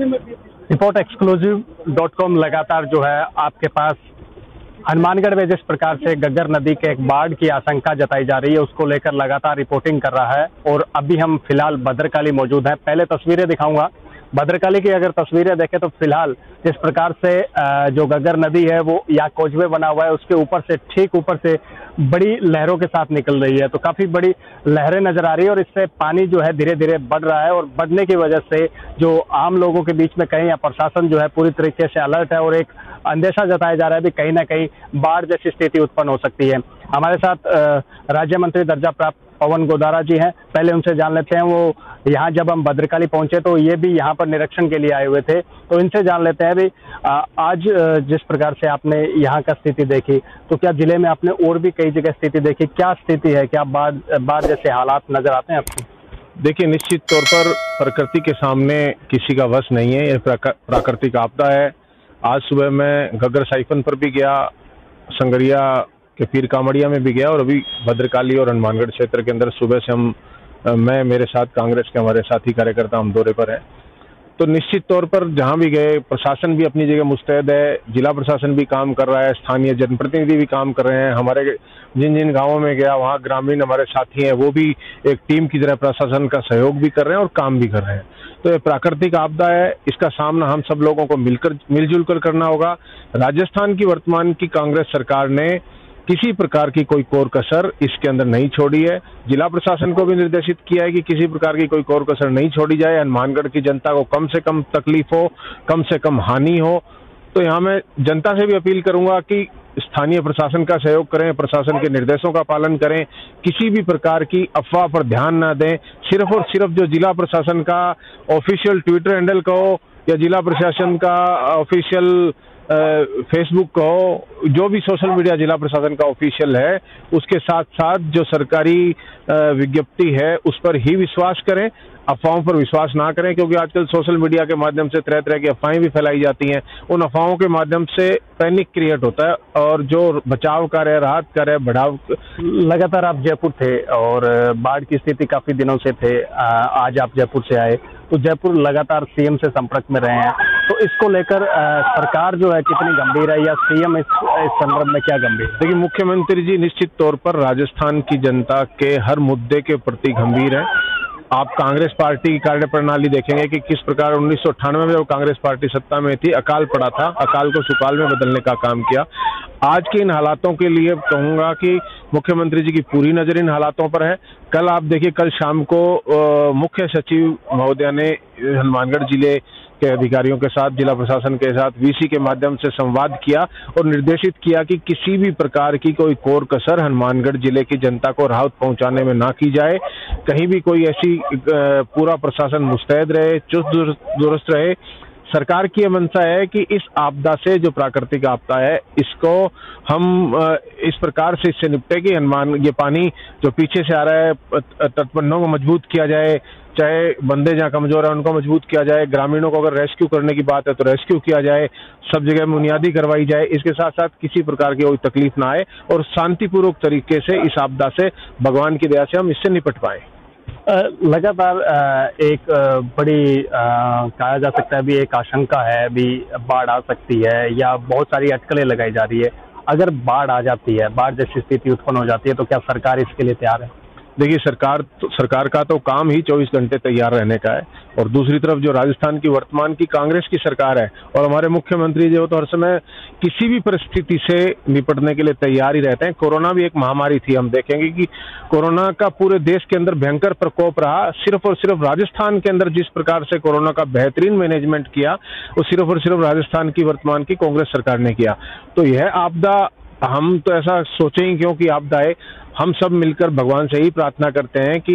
Report एक्सक्लूसिव.com लगातार जो है आपके पास हनुमानगढ़ में जिस प्रकार से गग्गर नदी के एक बाढ़ की आशंका जताई जा रही है उसको लेकर लगातार रिपोर्टिंग कर रहा है। और अभी हम फिलहाल भद्रकाली मौजूद हैं। पहले तस्वीरें दिखाऊंगा। भद्रकाली की अगर तस्वीरें देखें तो फिलहाल जिस प्रकार से जो गग्गर नदी है वो या कोजवे बना हुआ है उसके ऊपर से ठीक ऊपर से बड़ी लहरों के साथ निकल रही है, तो काफी बड़ी लहरें नजर आ रही है और इससे पानी जो है धीरे धीरे बढ़ रहा है और बढ़ने की वजह से जो आम लोगों के बीच में कहीं या प्रशासन जो है पूरी तरीके से अलर्ट है और एक अंदेशा जताया जा रहा है कि कहीं ना कहीं बाढ़ जैसी स्थिति उत्पन्न हो सकती है। हमारे साथ राज्य मंत्री दर्जा प्राप्त पवन गोदारा जी हैं। पहले उनसे जान लेते हैं, वो यहाँ जब हम भद्रकाली पहुंचे तो ये भी यहाँ पर निरीक्षण के लिए आए हुए थे, तो इनसे जान लेते हैं भी आज जिस प्रकार से आपने यहाँ का स्थिति देखी तो क्या जिले में आपने और भी कई जगह स्थिति देखी, क्या स्थिति है, क्या बाढ़ जैसे हालात नजर आते हैं आपको? देखिए, निश्चित तौर पर प्रकृति के सामने किसी का वश नहीं है, यह प्राकृतिक आपदा है। आज सुबह मैं गग्गर साइफन पर भी गया, संगरिया के पीर कामड़िया में भी गया और अभी भद्रकाली और हनुमानगढ़ क्षेत्र के अंदर सुबह से मैं मेरे साथ कांग्रेस के हमारे साथी कार्यकर्ता हम दौरे पर हैं। तो निश्चित तौर पर जहां भी गए प्रशासन भी अपनी जगह मुस्तैद है, जिला प्रशासन भी काम कर रहा है, स्थानीय जनप्रतिनिधि भी काम कर रहे हैं। हमारे जिन जिन गांवों में गया वहां ग्रामीण हमारे साथी हैं, वो भी एक टीम की तरह प्रशासन का सहयोग भी कर रहे हैं और काम भी कर रहे हैं। तो ये प्राकृतिक आपदा है, इसका सामना हम सब लोगों को मिलजुल कर करना होगा। राजस्थान की वर्तमान की कांग्रेस सरकार ने किसी प्रकार की कोई कोर कसर इसके अंदर नहीं छोड़ी है। जिला प्रशासन को भी निर्देशित किया है कि किसी प्रकार की कोई कोर कसर नहीं छोड़ी जाए। हनुमानगढ़ की जनता को कम से कम तकलीफ हो, कम से कम हानि हो। तो यहाँ मैं जनता से भी अपील करूंगा कि स्थानीय प्रशासन का सहयोग करें, प्रशासन के निर्देशों का पालन करें, किसी भी प्रकार की अफवाह पर ध्यान न दें। सिर्फ और सिर्फ जो जिला प्रशासन का ऑफिशियल ट्विटर हैंडल कहो या जिला प्रशासन का ऑफिशियल फेसबुक कहो, जो भी सोशल मीडिया जिला प्रशासन का ऑफिशियल है उसके साथ साथ जो सरकारी विज्ञप्ति है उस पर ही विश्वास करें, अफवाहों पर विश्वास ना करें। क्योंकि आजकल सोशल मीडिया के माध्यम से तरह तरह की अफवाहें भी फैलाई जाती हैं। उन अफवाहों के माध्यम से पैनिक क्रिएट होता है और जो बचाव कार्य, राहत कार्य, बढ़ाव। लगातार आप जयपुर थे और बाढ़ की स्थिति काफी दिनों से थे, आज आप जयपुर से आए तो जयपुर लगातार सीएम से संपर्क में रहे हैं, तो इसको लेकर सरकार जो है कितनी गंभीर है या सीएम इस संदर्भ में क्या गंभीर है? देखिए, मुख्यमंत्री जी निश्चित तौर पर राजस्थान की जनता के हर मुद्दे के प्रति गंभीर है। आप कांग्रेस पार्टी की कार्यप्रणाली देखेंगे कि किस प्रकार 1998 में जब कांग्रेस पार्टी सत्ता में थी अकाल पड़ा था, अकाल को सुकाल में बदलने का काम किया। आज के इन हालातों के लिए कहूंगा कि मुख्यमंत्री जी की पूरी नजर इन हालातों पर है। कल आप देखिए, कल शाम को मुख्य सचिव महोदया ने हनुमानगढ़ जिले के अधिकारियों के साथ, जिला प्रशासन के साथ वीसी के माध्यम से संवाद किया और निर्देशित किया कि किसी भी प्रकार की कोई कोर कसर हनुमानगढ़ जिले की जनता को राहत पहुंचाने में ना की जाए। कहीं भी कोई ऐसी पूरा प्रशासन मुस्तैद रहे, चुस्त दुरुस्त रहे। सरकार की यह मंशा है कि इस आपदा से, जो प्राकृतिक आपदा है, इसको हम इस प्रकार से इससे निपटे कि ये पानी जो पीछे से आ रहा है तटबंधों को मजबूत किया जाए, चाहे बंदे जहाँ कमजोर है उनको मजबूत किया जाए, ग्रामीणों को अगर रेस्क्यू करने की बात है तो रेस्क्यू किया जाए, सब जगह बुनियादी करवाई जाए। इसके साथ साथ किसी प्रकार की कोई तकलीफ ना आए और शांतिपूर्वक तरीके से इस आपदा से भगवान की दया से हम इससे निपट पाए। लगातार एक बड़ी कहा जा सकता है भी एक आशंका है भी बाढ़ आ सकती है या बहुत सारी अटकलें लगाई जा रही है। अगर बाढ़ आ जाती है, बाढ़ जैसी स्थिति उत्पन्न हो जाती है तो क्या सरकार इसके लिए तैयार है? देखिए, सरकार का तो काम ही 24 घंटे तैयार रहने का है और दूसरी तरफ जो राजस्थान की वर्तमान की कांग्रेस की सरकार है और हमारे मुख्यमंत्री जो तो हर समय किसी भी परिस्थिति से निपटने के लिए तैयार ही रहते हैं। कोरोना भी एक महामारी थी, हम देखेंगे कि कोरोना का पूरे देश के अंदर भयंकर प्रकोप रहा। सिर्फ और सिर्फ राजस्थान के अंदर जिस प्रकार से कोरोना का बेहतरीन मैनेजमेंट किया वो सिर्फ और सिर्फ राजस्थान की वर्तमान की कांग्रेस सरकार ने किया। तो यह आपदा, हम तो ऐसा सोचे ही क्योंकि आपदा है, हम सब मिलकर भगवान से ही प्रार्थना करते हैं कि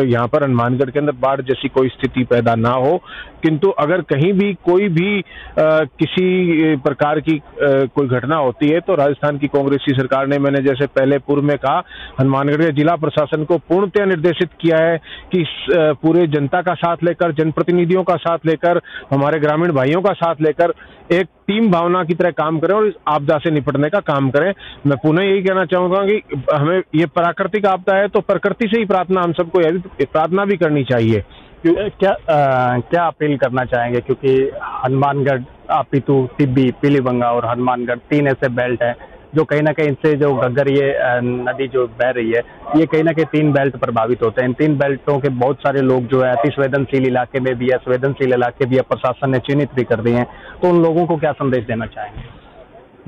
यहाँ पर हनुमानगढ़ के अंदर बाढ़ जैसी कोई स्थिति पैदा ना हो। किंतु अगर कहीं भी कोई भी किसी प्रकार की कोई घटना होती है तो राजस्थान की कांग्रेस की सरकार ने, मैंने जैसे पहले पूर्व में कहा, हनुमानगढ़ के जिला प्रशासन को पूर्णतः निर्देशित किया है कि पूरे जनता का साथ लेकर, जनप्रतिनिधियों का साथ लेकर, हमारे ग्रामीण भाइयों का साथ लेकर एक टीम भावना की तरह काम करें और इस आपदा से निपटने का काम करें। मैं पुनः यही कहना चाहूंगा कि हमें ये प्राकृतिक आपदा है तो प्रकृति से ही प्रार्थना, हम सबको यह प्रार्थना भी करनी चाहिए क्या अपील करना चाहेंगे, क्योंकि हनुमानगढ़, आपितू, टिब्बी, पीलीबंगा और हनुमानगढ़ 3 ऐसे बेल्ट हैं जो कहीं ना कहीं इनसे जो घग्गर ये नदी जो बह रही है, ये कहीं ना कहीं 3 बेल्ट प्रभावित होते हैं। इन 3 बेल्टों के बहुत सारे लोग जो है अति संवेदनशील इलाके में भी है, संवेदनशील इलाके भी है, प्रशासन ने चिन्हित भी कर दिए हैं, तो उन लोगों को क्या संदेश देना चाहेंगे?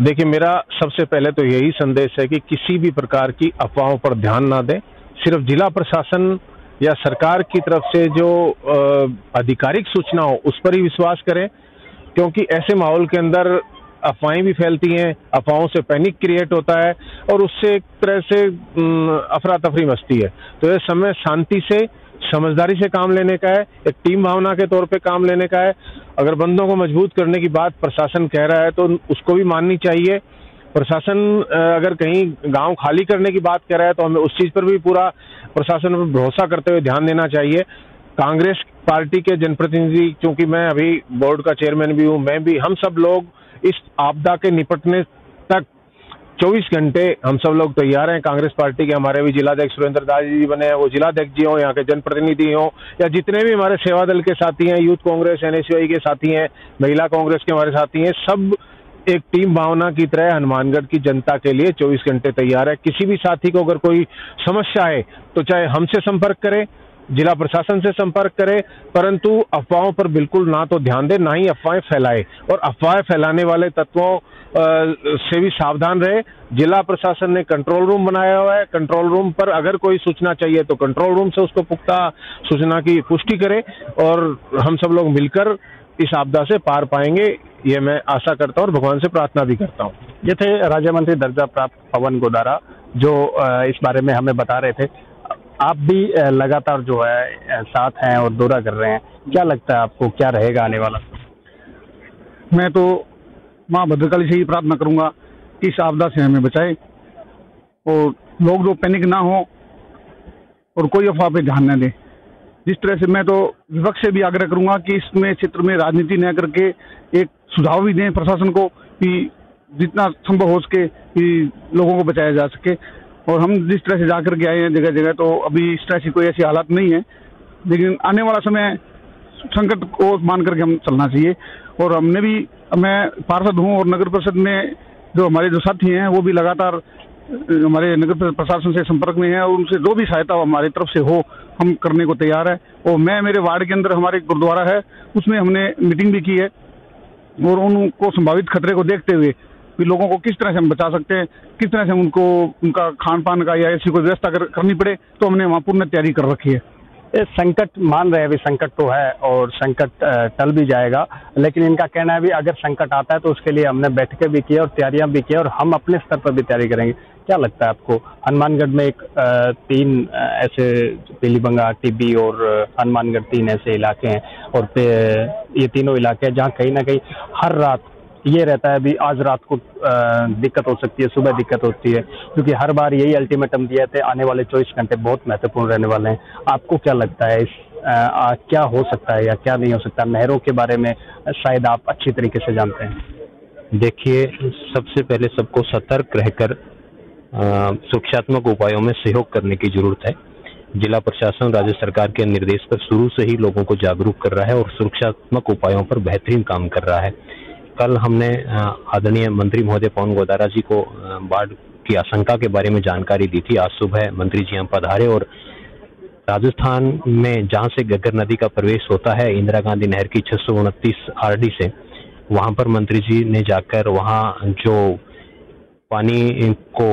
देखिए, मेरा सबसे पहले तो यही संदेश है कि किसी भी प्रकार की अफवाहों पर ध्यान ना दें। सिर्फ जिला प्रशासन या सरकार की तरफ से जो आधिकारिक सूचना हो उस पर ही विश्वास करें, क्योंकि ऐसे माहौल के अंदर अफवाहें भी फैलती हैं, अफवाहों से पैनिक क्रिएट होता है और उससे एक तरह से अफरा तफरी मचती है। तो ये समय शांति से, समझदारी से काम लेने का है, एक टीम भावना के तौर पे काम लेने का है। अगर बंदों को मजबूत करने की बात प्रशासन कह रहा है तो उसको भी माननी चाहिए। प्रशासन अगर कहीं गांव खाली करने की बात कर रहा है तो हमें उस चीज पर भी पूरा प्रशासन पर भरोसा करते हुए ध्यान देना चाहिए। कांग्रेस पार्टी के जनप्रतिनिधि, क्योंकि मैं अभी बोर्ड का चेयरमैन भी हूं, मैं भी, हम सब लोग इस आपदा के निपटने तक 24 घंटे हम सब लोग तैयार हैं। कांग्रेस पार्टी के हमारे भी जिलाध्यक्ष सुरेंद्र दास जी बने हैं, वो जिलाध्यक्ष जी हों, यहाँ के जनप्रतिनिधि हों, या जितने भी हमारे सेवा दल के साथी हैं, यूथ कांग्रेस, NSUI के साथी हैं, महिला कांग्रेस के हमारे साथी हैं, सब एक टीम भावना की तरह हनुमानगढ़ की जनता के लिए 24 घंटे तैयार है। किसी भी साथी को अगर कोई समस्या है तो चाहे हमसे संपर्क करें, जिला प्रशासन से संपर्क करें, परंतु अफवाहों पर बिल्कुल ना तो ध्यान दें, ना ही अफवाहें फैलाएं, और अफवाहें फैलाने वाले तत्वों से भी सावधान रहे। जिला प्रशासन ने कंट्रोल रूम बनाया हुआ है, कंट्रोल रूम पर अगर कोई सूचना चाहिए तो कंट्रोल रूम से उसको पुख्ता सूचना की पुष्टि करें, और हम सब लोग मिलकर इस आपदा से पार पाएंगे, ये मैं आशा करता हूँ और भगवान से प्रार्थना भी करता हूँ। ये थे राज्य मंत्री दर्जा प्राप्त पवन गोदारा, जो इस बारे में हमें बता रहे थे। आप भी लगातार जो है साथ हैं और दौरा कर रहे हैं, क्या लगता है आपको, क्या रहेगा आने वाला? मैं तो माँ भद्रकाली से ही प्रार्थना करूंगा कि इस आपदा से हमें बचाए और लोग जो पैनिक ना हो और कोई अफवाह पे ध्यान न दें। जिस तरह से मैं तो विपक्ष से भी आग्रह करूंगा कि इसमें क्षेत्र में राजनीति न करके एक सुझाव भी दें प्रशासन को कि जितना संभव हो सके कि लोगों को बचाया जा सके। और हम जिस तरह से जाकर के आए हैं जगह जगह, तो अभी इस तरह से कोई ऐसी हालात नहीं है, लेकिन आने वाला समय संकट को मान करके हम चलना चाहिए। और हमने भी, मैं पार्षद हूँ और नगर परिषद में जो हमारे जो साथी हैं वो भी लगातार हमारे नगर प्रशासन से संपर्क में है, और उनसे जो भी सहायता हमारी तरफ से हो हम करने को तैयार है। और मैं, मेरे वार्ड के अंदर हमारे गुरुद्वारा है, उसमें हमने मीटिंग भी की है और उनको संभावित खतरे को देखते हुए कि लोगों को किस तरह से हम बचा सकते हैं, किस तरह से हम उनको उनका खान पान का या ऐसी कोई व्यवस्था करनी पड़े, तो हमने वहाँ पूर्ण तैयारी कर रखी है। संकट मान रहे हैं, अभी संकट तो है और संकट टल भी जाएगा, लेकिन इनका कहना है भी अगर संकट आता है तो उसके लिए हमने बैठकें भी की और तैयारियां भी की और हम अपने स्तर पर भी तैयारी करेंगे। क्या लगता है आपको, हनुमानगढ़ में एक 3 ऐसे, पीलीबंगा, टिब्बी और हनुमानगढ़ 3 ऐसे इलाके हैं, और ये तीनों इलाके हैं जहाँ कहीं ना कहीं हर रात ये रहता है भी आज रात को दिक्कत हो सकती है, सुबह दिक्कत होती है, क्योंकि हर बार यही अल्टीमेटम दिए थे, आने वाले 24 घंटे बहुत महत्वपूर्ण रहने वाले हैं। आपको क्या लगता है, क्या हो सकता है या क्या नहीं हो सकता? नहरों के बारे में शायद आप अच्छी तरीके से जानते हैं। देखिए, सबसे पहले सबको सतर्क रहकर सुरक्षात्मक उपायों में सहयोग करने की जरूरत है। जिला प्रशासन राज्य सरकार के निर्देश पर शुरू से ही लोगों को जागरूक कर रहा है और सुरक्षात्मक उपायों पर बेहतरीन काम कर रहा है। कल हमने आदरणीय मंत्री महोदय पवन गोदारा जी को बाढ़ की आशंका के बारे में जानकारी दी थी। आज सुबह मंत्री जी हम पधारे और राजस्थान में जहां से घग्गर नदी का प्रवेश होता है इंदिरा गांधी नहर की 629 RD से, वहां पर मंत्री जी ने जाकर वहां जो पानी को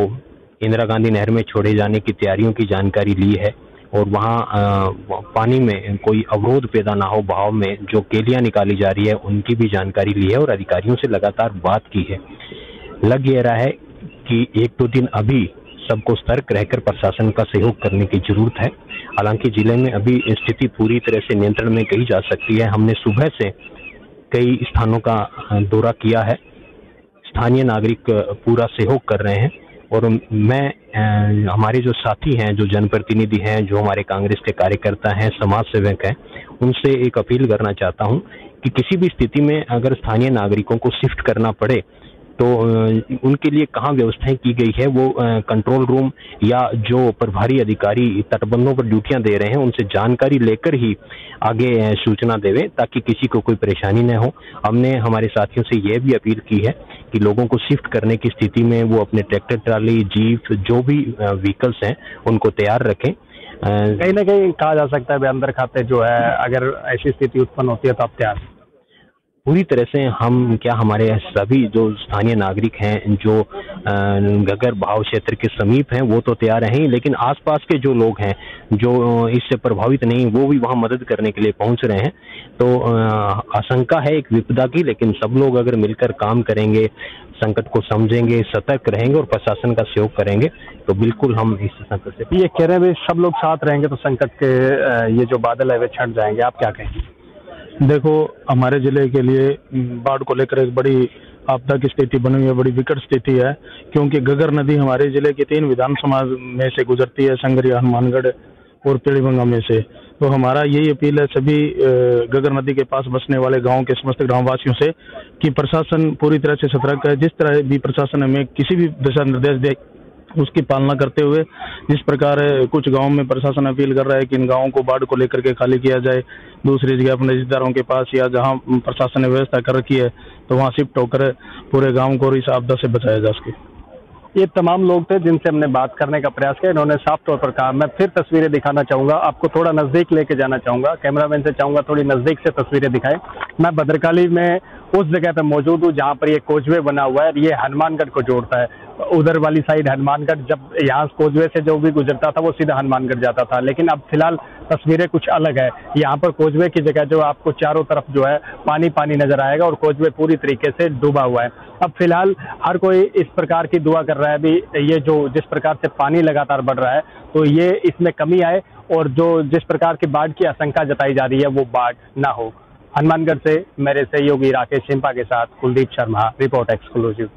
इंदिरा गांधी नहर में छोड़े जाने की तैयारियों की जानकारी ली है, और वहाँ पानी में कोई अवरोध पैदा ना हो, बहाव में जो केलियाँ निकाली जा रही है उनकी भी जानकारी ली है और अधिकारियों से लगातार बात की है। लग ये रहा है कि 1-2 दिन अभी सबको सतर्क रहकर प्रशासन का सहयोग करने की जरूरत है। हालांकि जिले में अभी स्थिति पूरी तरह से नियंत्रण में कही जा सकती है। हमने सुबह से कई स्थानों का दौरा किया है, स्थानीय नागरिक पूरा सहयोग कर रहे हैं, और मैं हमारे जो साथी हैं, जो जनप्रतिनिधि हैं, जो हमारे कांग्रेस के कार्यकर्ता हैं, समाज सेवक हैं, उनसे एक अपील करना चाहता हूं कि किसी भी स्थिति में अगर स्थानीय नागरिकों को शिफ्ट करना पड़े तो उनके लिए कहाँ व्यवस्थाएं की गई है, वो कंट्रोल रूम या जो प्रभारी अधिकारी तटबंधों पर ड्यूटियां दे रहे हैं उनसे जानकारी लेकर ही आगे सूचना देवें, ताकि किसी को कोई परेशानी न हो। हमने हमारे साथियों से यह भी अपील की है कि लोगों को शिफ्ट करने की स्थिति में वो अपने ट्रैक्टर, ट्राली, जीप, जो भी व्हीकल्स हैं उनको तैयार रखें। कहीं ना कहीं कहा जा सकता है अंदर खाते जो है, अगर ऐसी स्थिति उत्पन्न होती है तो आप तैयार? पूरी तरह से हम क्या, हमारे सभी जो स्थानीय नागरिक हैं जो घग्गर बहाव क्षेत्र के समीप हैं वो तो तैयार हैं, लेकिन आसपास के जो लोग हैं जो इससे प्रभावित नहीं, वो भी वहां मदद करने के लिए पहुंच रहे हैं। तो आशंका है एक विपदा की, लेकिन सब लोग अगर मिलकर काम करेंगे, संकट को समझेंगे, सतर्क रहेंगे और प्रशासन का सहयोग करेंगे तो बिल्कुल हम इस संकट से। ये कह रहे हैं सब लोग साथ रहेंगे तो संकट के ये जो बादल है वे छट जाएंगे, आप क्या कहेंगे? देखो, हमारे जिले के लिए बाढ़ को लेकर एक बड़ी आपदा की स्थिति बनी हुई है, बड़ी विकट स्थिति है, क्योंकि घग्गर नदी हमारे जिले के 3 विधानसभा में से गुजरती है, संगरिया, हनुमानगढ़ और पीलीभंगा में से। तो हमारा यही अपील है सभी घग्गर नदी के पास बसने वाले गांव के समस्त ग्रामवासियों से कि प्रशासन पूरी तरह से सतर्क है। जिस तरह भी प्रशासन हमें किसी भी दिशा निर्देश दे उसकी पालना करते हुए, जिस प्रकार कुछ गांवों में प्रशासन अपील कर रहा है कि इन गांवों को बाढ़ को लेकर के खाली किया जाए, दूसरी जगह अपने रिश्तेदारों के पास या जहां प्रशासन ने व्यवस्था कर रखी है तो वहां शिफ्ट होकर पूरे गांव को इस आपदा से बचाया जा सके। ये तमाम लोग थे जिनसे हमने बात करने का प्रयास किया। इन्होंने साफ तौर पर कहा। मैं फिर तस्वीरें दिखाना चाहूंगा, आपको थोड़ा नजदीक लेके जाना चाहूंगा, कैमरामैन से चाहूंगा थोड़ी नजदीक से तस्वीरें दिखाएं। मैं भद्रकाली में उस जगह पे मौजूद हूँ जहाँ पर ये कोजवे बना हुआ है, ये हनुमानगढ़ को जोड़ता है। उधर वाली साइड हनुमानगढ़, जब यहाँ कोजवे से जो भी गुजरता था वो सीधा हनुमानगढ़ जाता था, लेकिन अब फिलहाल तस्वीरें कुछ अलग है। यहाँ पर कोजवे की जगह जो आपको चारों तरफ जो है पानी पानी नजर आएगा और कोजवे पूरी तरीके से डूबा हुआ है। अब फिलहाल हर कोई इस प्रकार की दुआ कर रहा है भी ये जो जिस प्रकार से पानी लगातार बढ़ रहा है तो ये इसमें कमी आए और जो जिस प्रकार की बाढ़ की आशंका जताई जा रही है वो बाढ़ ना हो। हनुमानगढ़ से मेरे सहयोगी राकेश सिंपा के साथ कुलदीप शर्मा, रिपोर्ट एक्सक्लूसिव।